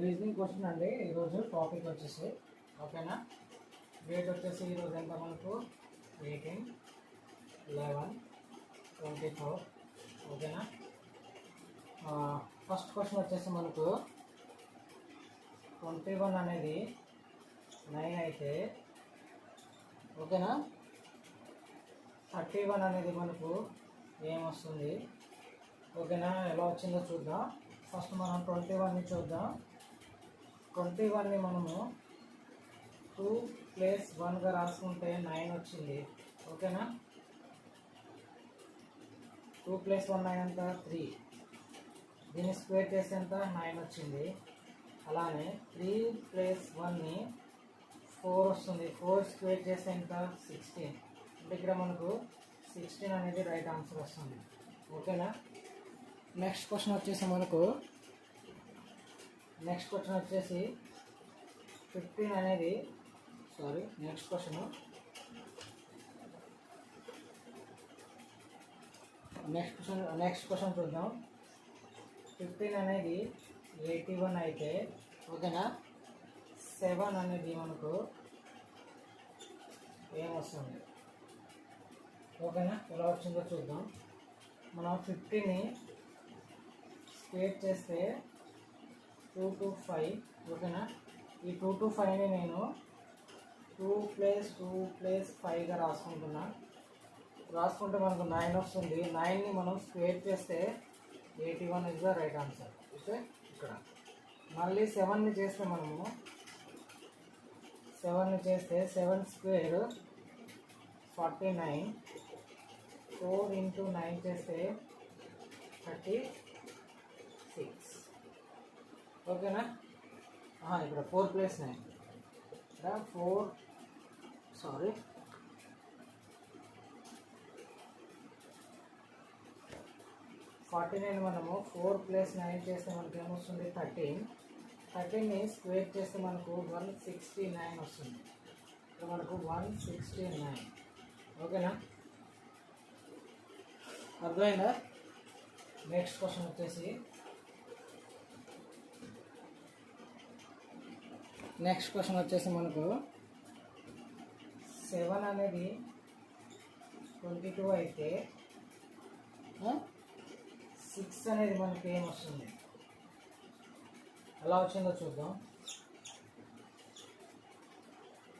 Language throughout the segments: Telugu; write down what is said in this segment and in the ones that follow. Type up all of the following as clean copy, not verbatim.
రీజనింగ్ క్వశ్చన్ అండి. ఈరోజు టాపిక్ వచ్చేసి ఓకేనా. డేట్ వచ్చేసి ఈరోజు ఎంత మనకు 18/11/24 ఓకేనా. ఫస్ట్ క్వశ్చన్ వచ్చేసి మనకు 21 అనేది 9 అయితే ఓకేనా, 31 అనేది మనకు ఏమొస్తుంది ఓకేనా. ఎలా వచ్చిందో చూద్దాం. ఫస్ట్ మనం 21ని చూద్దాం. 21ని మనము 2 + 1గా రాసుకుంటే 9 వచ్చింది ఓకేనా. 2 + 1 9 ఎంత 3. దీన్ని స్క్వేర్ చేస్తే ఎంత 9 వచ్చింది. అలానే 3 + 1ని 4 వస్తుంది. 4 స్క్వేర్ చేస్తే ఎంత 16. అంటే ఇక్కడ మనకు 16 అనేది రైట్ ఆన్సర్ వస్తుంది ఓకేనా. నెక్స్ట్ క్వశ్చన్ వచ్చేసి 15 అనేది నెక్స్ట్ క్వశ్చన్ చూద్దాం. 15 అనేది 81 అయితే ఓకేనా, 7 అనేది మనకు ఏమొస్తుంది ఓకేనా. ఎలా వచ్చిందో చూద్దాం. మనం 50ని స్క్వేర్ చేస్తే 2 to 5 ఓకేనా. ఈ 2 to 5ని నేను 2 + 2 + 5గా రాసుకుంటే మనకు 9 వస్తుంది. 9ని మనం స్క్వేర్ చేస్తే 81 is the right answer. Okay, ఇక్కడ మళ్ళీ 7ని చేస్తే 7 స్క్వేర్ 49. 4 × 9 చేస్తే 36 ఓకేనా. ఇక్కడ 4 + 9 ఇక్కడ 49 మనము 4 + 9 చేస్తే మనకు ఏమొస్తుంది 13. 13ని స్క్వేర్ చేస్తే మనకు 169 వస్తుంది. ఇక్కడ మనకు 169 ఓకేనా. అర్థమైందా. నెక్స్ట్ క్వశ్చన్ వచ్చేసి మనకు 7 అనేది 22 అయితే 6 అనేది మనకి ఏమొస్తుంది. ఎలా వచ్చిందో చూద్దాం.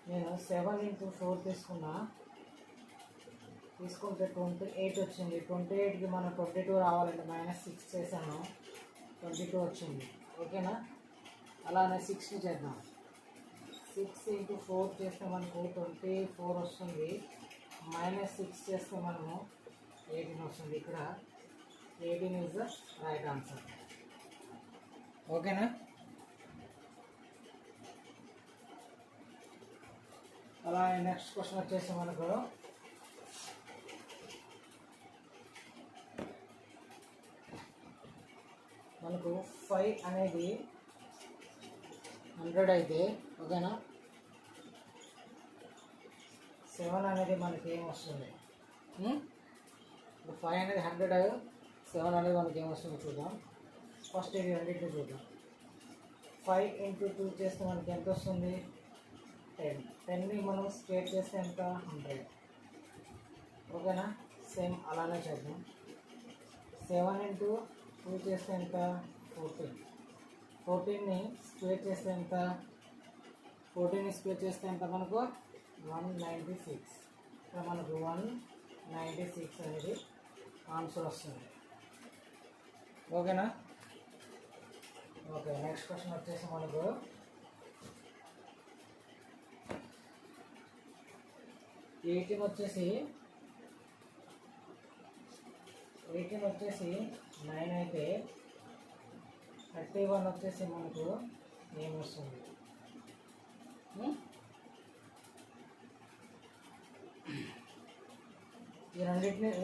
నేను 7 × 4 తీసుకుంటే 28 వచ్చింది. 28కి మనం 22 రావాలంటే -6 చేశాను, 22 వచ్చింది ఓకేనా. అలానే 6ని చేద్దాం. 6 × 4 చేస్తే మనకు 24 వస్తుంది. -6 చేస్తే మనము 18 వస్తుంది. ఇక్కడ 18 ఇస్ ద రైట్ ఆన్సర్ ఓకేనా. అలా నెక్స్ట్ క్వశ్చన్ వచ్చేసి మనకు 5 అనేది 100 అయితే ఓకేనా, 7 అనేది మనకి ఏమొస్తుంది. 5 అనేది 100, 7 అనేది మనకి ఏమొస్తుందో చూద్దాం. ఫస్ట్ ఇది రెండింటిని చూద్దాం. 5 × 2 చేస్తే మనకి ఎంత వస్తుంది 10. 10ని మనం స్క్వేర్ చేస్తే ఎంత 100 ఓకేనా. సేమ్ అలానే చేద్దాం. 7 × 2 చేస్తే ఎంత 14. 14ని స్క్వేర్ చేస్తే ఎంత 14ని స్క్వేర్ చేస్తే ఎంత మనకు 196. ఇక్కడ మనకు 196 అనేది ఆన్సర్ వస్తుంది ఓకేనా. ఓకే, నెక్స్ట్ క్వశ్చన్ వచ్చేసి మనకు 18 వచ్చేసి 9 అయితే 31 వచ్చేసి మనకు ఏమొస్తుంది. ఈ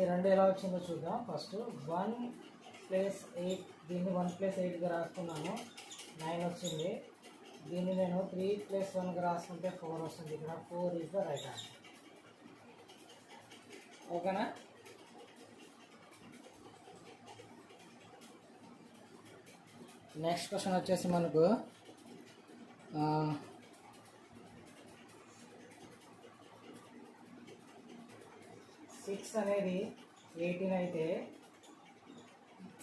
రెండు ఎలా వచ్చిందో చూద్దాం. ఫస్ట్ 1 + 8, దీన్ని 1 + 8గా రాసుకున్నాను, 9 వచ్చింది. దీన్ని నేను 3 + 1గా రాసుకుంటే 4 వస్తుంది. ఇక్కడ 4 ఇస్ ద రైట్ ఆన్సర్ ఓకేనా. నెక్స్ట్ క్వశ్చన్ వచ్చేసి మనకు సిక్స్ అనేది 18 అయితే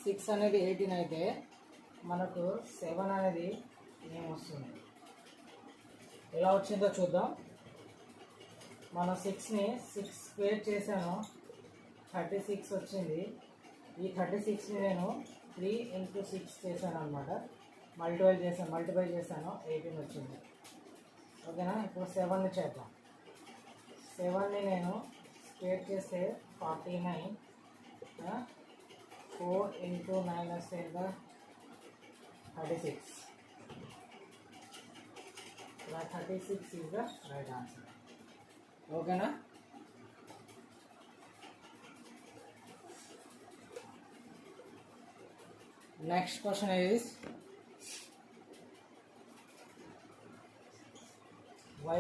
18 అయితే మనకు 7 అనేది ఏమొస్తుంది, ఎలా వచ్చిందో చూద్దాం. మనం 6ని 6 స్క్వేర్ చేశాను, 36 వచ్చింది. ఈ 36ని నేను 3 × 6 చేశాను అనమాట, మల్టిప్లై చేశాను 18 వచ్చింది. ఓకేనా. ఇప్పుడు 7ని చేద్దాం. 7ని నేను స్క్వేర్ చేస్తే 49, 4 × 9 వస్తే ఎంత 36. 36 is the right answer. ఓకేనా. నెక్స్ట్ క్వశ్చన్ ఈజ్ y²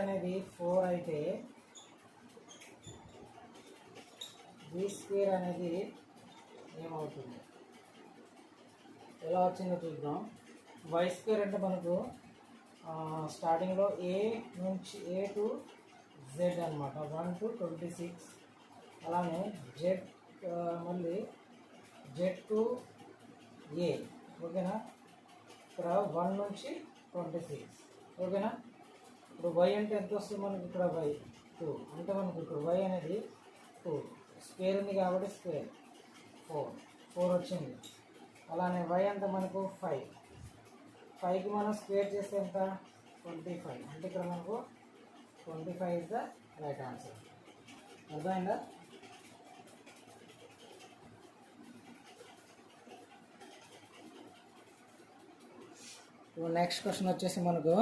అనేది 4 అయితే b² అనేది ఏమవుతుంది, ఎలా వచ్చిందో చూద్దాం. y² అంటే మనకు స్టార్టింగ్లో A to Z అనమాట, 1 to 26. అలానే Z మళ్ళీ Z to A. ఓకేనా. ఇక్కడ 1 నుంచి 26. ఓకేనా. ఇప్పుడు y అంటే ఎంత వస్తుంది మనకి, ఇక్కడ y 2 అంటే మనకు ఇక్కడ y అనేది 2, స్క్వేర్ ఉంది కాబట్టి స్క్వేర్ 4 వచ్చింది. అలానే y అంటే మనకు 5కి మనం స్క్వేర్ చేస్తే ఎంత 25, అంటే ఇక్కడ మనకు 25 ఇస్ ద రైట్ ఆన్సర్. అర్థమైందా. ఇప్పుడు నెక్స్ట్ క్వశ్చన్ వచ్చేసి మనకు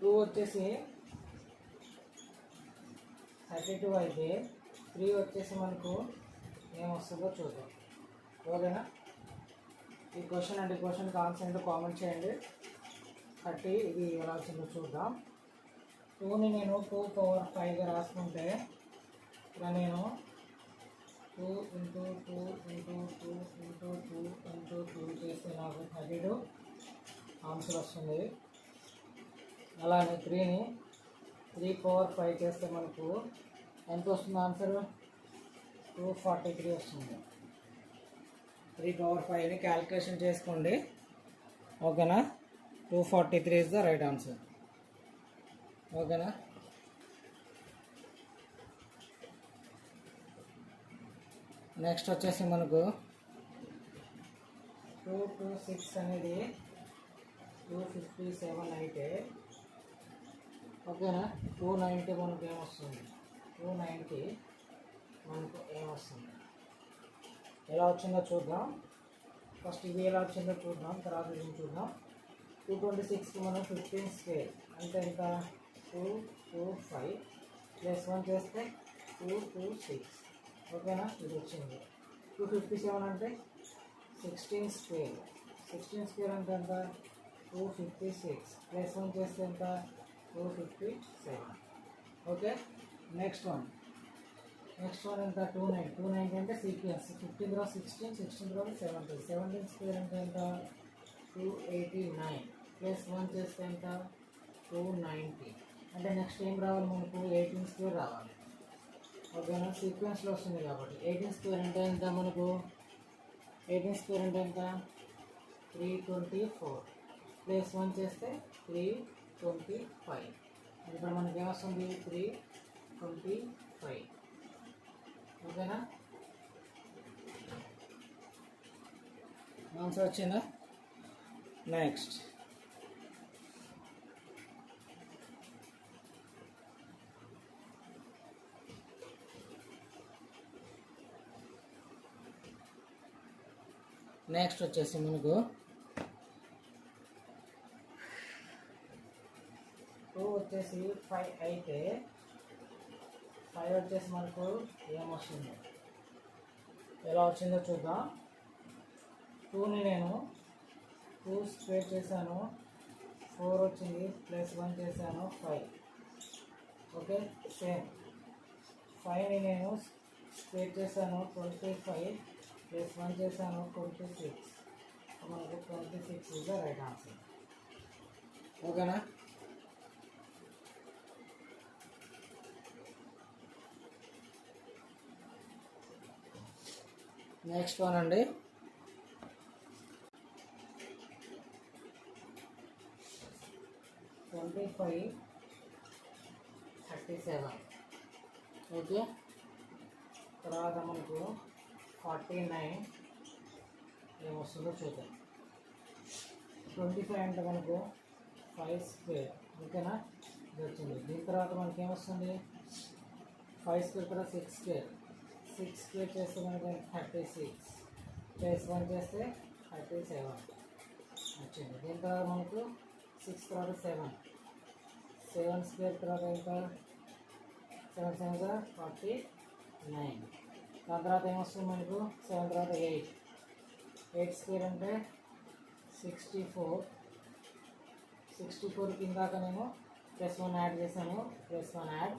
2 వచ్చేసి 32 అయితే 3 వచ్చేసి మనకు ఏమొస్తుందో చూద్దాం. ఓకేనా. ఈ క్వశ్చన్ అండ్ ఈ క్వశ్చన్కి ఆన్సర్ ఏంటో కామెంట్ చేయండి. 30 ఇది ఎలా వచ్చిందో చూద్దాం. 2ని నేను 2⁵ రాసుకుంటే ఇక్కడ నేను 2 × 2 × 2 × 2 × 2 చేస్తే నాకు 32 ఆన్సర్ వస్తుంది. అలానే 3ని 3⁵ చేస్తే మనకు ఎంత వస్తుంది ఆన్సర్, 243 వస్తుంది. 3⁵ని క్యాలిక్యులేషన్ చేసుకోండి. ఓకేనా. 243 ఇస్ ద రైట్ ఆన్సర్. ఓకేనా. నెక్స్ట్ వచ్చేసి మనకు 2 to 6 అనేది 257 అయితే ఓకేనా. 290 మనకు ఏమొస్తుంది, 290 మనకు ఏమొస్తుంది, ఎలా వచ్చిందో చూద్దాం. ఫస్ట్ ఇది ఎలా వచ్చిందో చూద్దాం, తర్వాత ఇది చూద్దాం. 226కి మనం 15 స్క్వేర్ అంటే ఎంత 225 + 1 చేస్తే 226. ఓకేనా. ఇది వచ్చింది. 257 అంటే 16 స్క్వేర్ అంటే ఎంత 256 + 1 చేస్తే ఎంత 257. ఓకే. నెక్స్ట్ వన్ ఎంత 290 అంటే సీక్వెన్స్ 15 తర్వాత 16 తర్వాత 17 స్క్వేర్ అంటే ఎంత 289 + 1 చేస్తే ఎంత 290. అంటే నెక్స్ట్ ఏం రావాలి మనకు 18 స్క్వేర్ రావాలి. ఓకేనా. సీక్వెన్స్లో వస్తుంది కాబట్టి 18 స్క్వేర్ అంటే ఎంత మనకు, 18 స్క్వేర్ అంటే ఎంత 324 + 1 చేస్తే 325. ఇక్కడ మనకి ఏమొస్తుంది 325. ఓకేనా. ఆన్సర్ వచ్చిందా. నెక్స్ట్ వచ్చేసి మనకు 2 వచ్చేసి 5 అయితే 5 వచ్చేసి మనకు ఏమొస్తుంది, ఎలా వచ్చిందో చూద్దాం. 2ని నేను 2 స్క్వేర్ చేశాను, 4 వచ్చింది, + 1 చేశాను 5. ఓకే. సేమ్ 5ని నేను స్క్వేర్ చేశాను 25 + 1 చేశాను 26. మనకు 26 ఇస్ ద రైట్ ఆన్సర్. ఓకేనా? నెక్స్ట్ వన్ అండి. ట్వంటీ 37. ఓకే, తర్వాత మనకు 49 ఏమొస్తుందో చూద్దాం. 25 అంటే మనకు 5 స్క్వేర్. ఓకేనా? ఇది వచ్చింది. దీని తర్వాత మనకి ఏమొస్తుంది? 5 స్క్వేర్ తర్వాత 6 స్క్వేర్. 6 స్క్వేర్ చేస్తే మనకి 36 +1 చేస్తే 37 వచ్చింది. దీని తర్వాత మనకు 6 తర్వాత 7 స్క్వేర్ తర్వాత ఇంకా 7 7 49. దాని తర్వాత ఏమొస్తుంది మనకు? 7 తర్వాత 8 స్క్వేర్ అంటే 64. 64 కిందాక నేను +1 యాడ్ చేశాను. +1 యాడ్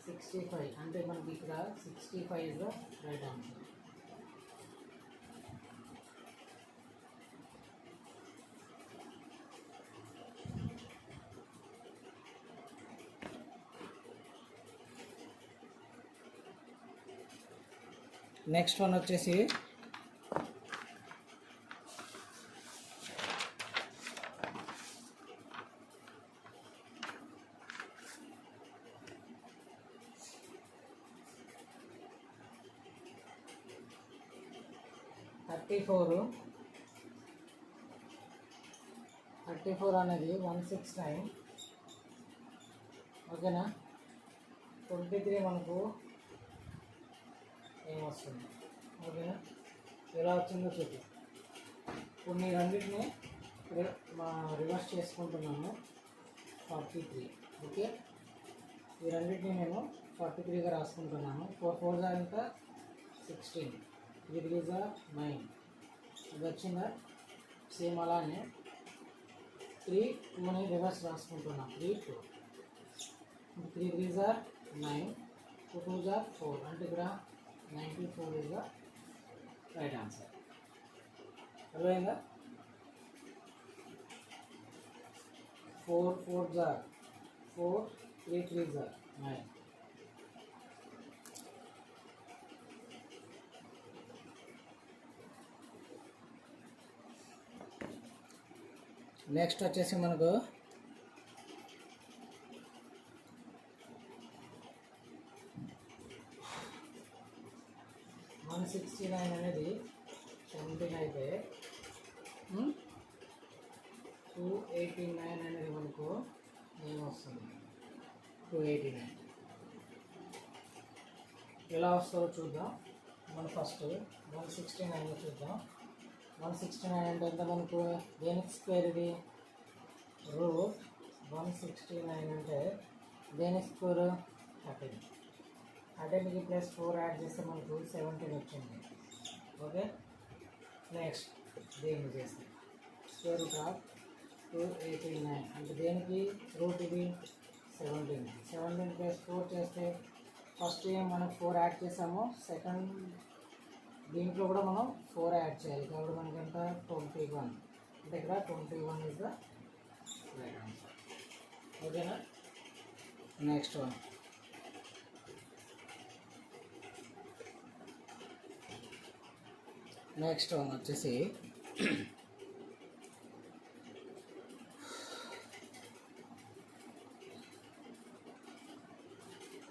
65 అంటే మనకి ఇక్కడ 65 is the right answer. Next one వచ్చేసి 34 అనేది 169. ఓకేనా? 23 మనకు ఏమొస్తుంది? ఓకేనా? ఎలా వచ్చిందో చూద్దాం. ఇప్పుడు నేను అన్నిటిని రివర్స్ చేసుకుంటున్నాను. 43. ఓకే, ఈ రెండింటిని నేను 43గా రాసుకుంటున్నాను. 4 4 ఇంకా 16, 3 3 9. ఇది వచ్చిందా? సేమ్ అలానే 3 2ని రివర్స్ రాసుకుంటున్నాం. 3 2, 3 3 9, 2 2 4. అంటే ఇక్కడ 94 ఇస్ ద రైట్ ఆన్సర్. అర్థమైందా? 4 4 4, 3 3 9. నెక్స్ట్ వచ్చేసి మనకు 169 అనేది 17 అయితే 289 అనేది మనకు ఏమొస్తుంది? 289 ఎలా వస్తుందో చూద్దాం. మనం ఫస్ట్ 169 చూద్దాం. 169 అంటే ఎంత మనకు? దేనికి స్క్వేర్ ఇది? రూట్ 169 అంటే దేనికి స్క్వేర్? 13. 13కి +4 యాడ్ చేస్తే మనకు 17 వచ్చింది. ఓకే, నెక్స్ట్ దీన్ని చేస్తే స్క్వేర్ రూట్ ఆఫ్ 289 అంటే దేనికి రూట్ ఇది? 17. 17 +4 చేస్తే ఫస్ట్ మనం 4 యాడ్ చేసాము. సెకండ్ దీంట్లో కూడా మనం 4 యాడ్ చేయాలి. కాబట్టి మనకి ఎంత? 21. అంటే ఇక్కడ 21 ఇస్ ద రైట్ ఆన్సర్. ఓకేనా? నెక్స్ట్ వన్ వచ్చేసి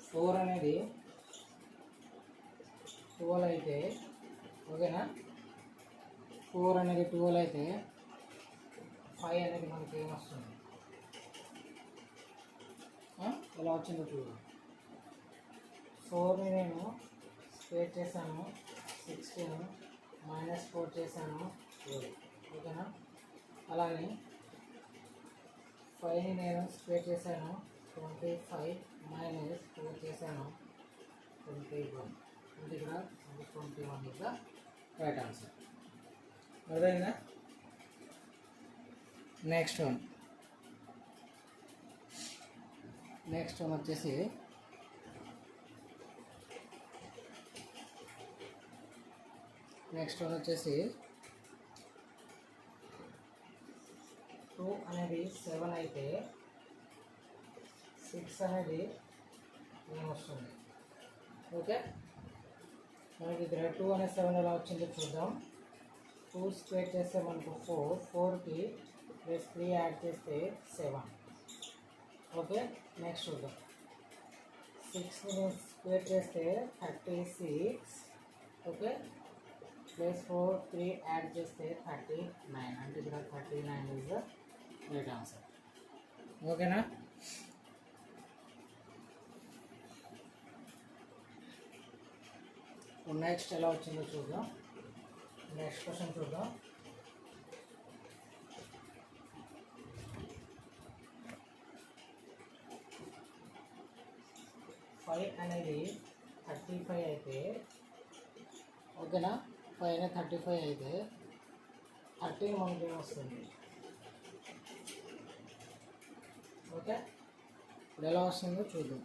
4 అనేది 12 అయితే, ఓకేనా, 4 అనేది 12 అయితే 5 అనేది మనకి ఏమొస్తుంది? ఎలా వచ్చిందో చూద్దాం. 4ని నేను స్క్వేర్ చేశాను 16, -4 చేశాను 12. ఓకేనా? అలాగే 5ని నేను స్క్వేర్ చేశాను 25, -4 చేశాను 21. అంటే ఇక్కడ 21 ఇస్ ద రైట్ ఆన్సర్. అర్థమైందా? నెక్స్ట్ వన్ వచ్చేసి 1 2 అనేది 7 అయితే 6 అనేది ఏమొస్తుంది? ఓకే, మనకి ఇక్కడ 2 అనే 7 ఎలా వచ్చిందో చూద్దాం. 2 స్క్వేర్ చేస్తే మనకు 4, 4కి +3 యాడ్ చేస్తే 7. ఓకే, నెక్స్ట్ చూద్దాం. 6ని స్క్వేర్ చేస్తే 36. ఓకే, +4 3 యాడ్ చేస్తే 39. అంటే ఇక్కడ 39 ఇస్ ద రైట్ ఆన్సర్. ఓకేనా? నెక్స్ట్ ఎలా వచ్చిందో చూద్దాం. నెక్స్ట్ క్వశ్చన్ చూద్దాం. ఫైవ్ అనేది 35 అయితే, ఓకేనా, 5 అనేది 35 అయితే 13 మనకి ఏమొస్తుంది? ఓకే, ఇప్పుడు ఎలా వస్తుందో చూద్దాం.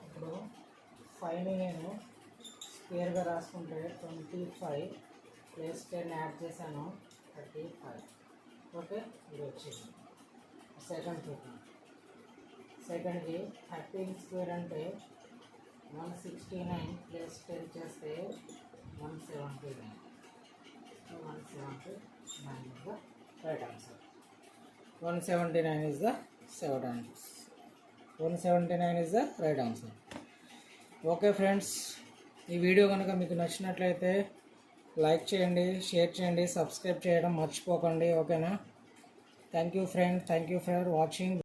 ఇప్పుడు 5ని నేను స్క్వేర్గా రాసుకుంటే 25 +10 యాడ్ చేశాను 35. ఓకే, ఇది వచ్చింది. సెకండ్ చూద్దాం. సెకండ్కి 13 స్క్వేర్ అంటే 169 +10 చేస్తే 179. 179 is the right answer. 179 is the right answer. 179 is the right answer. Okay friends, ఈ వీడియో కనుక మీకు నచ్చినట్లయితే లైక్ చేయండి, షేర్ చేయండి, సబ్స్క్రైబ్ చేయడం మర్చిపోకండి. ఓకేనా? Thank you friend, thank you for watching.